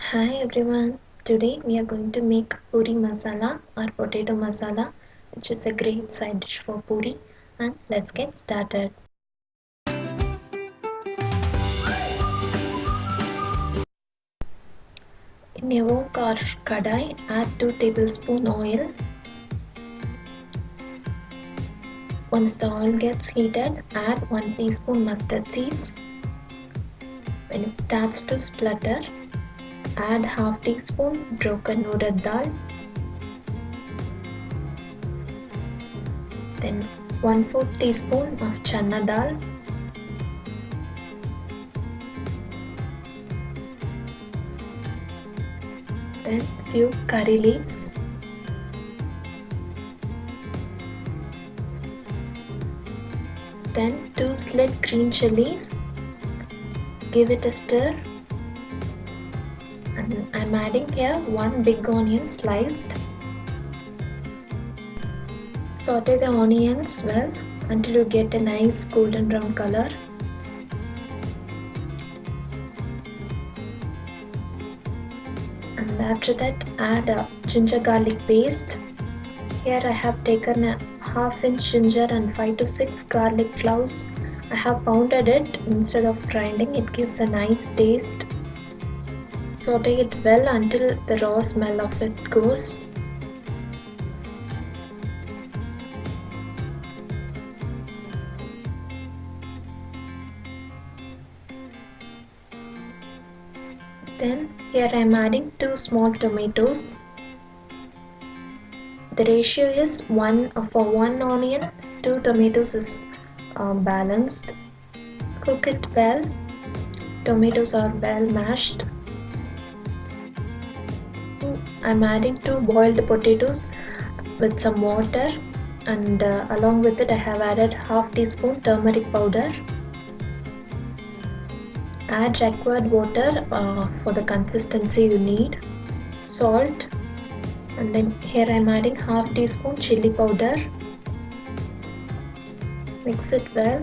Hi everyone, today we are going to make puri masala or potato masala, which is a great side dish for puri, and let's get started. In a wok or kadai, add 2 tablespoons oil. Once the oil gets heated, add 1 teaspoon mustard seeds. When it starts to splutter, add half teaspoon broken urad dal. Then 1/4 teaspoon of chana dal. Then few curry leaves. Then 2 slit green chilies. Give it a stir. And I'm adding here 1 big onion sliced. Saute the onions well until you get a nice golden brown color. And after that add a ginger garlic paste. Here I have taken a half-inch ginger and 5 to 6 garlic cloves. I have pounded it instead of grinding. It gives a nice taste. Saute it well until the raw smell of it goes. Then here I am adding 2 small tomatoes. The ratio is 1 for 1 onion, 2 tomatoes is balanced. Cook it well. Tomatoes are well mashed. I'm adding 2 boiled potatoes with some water, and along with it I have added half teaspoon turmeric powder. Add required water for the consistency you need. Salt. And then here I am adding half teaspoon chili powder. Mix it well.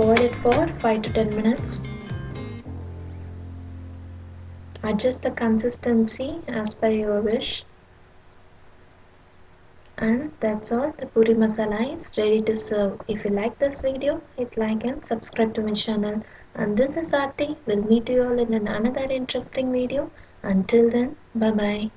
Boil it for 5 to 10 minutes. Adjust the consistency as per your wish. And that's all. The puri masala is ready to serve. If you like this video, hit like and subscribe to my channel. And this is Aarti. We'll meet you all in another interesting video. Until then, bye bye.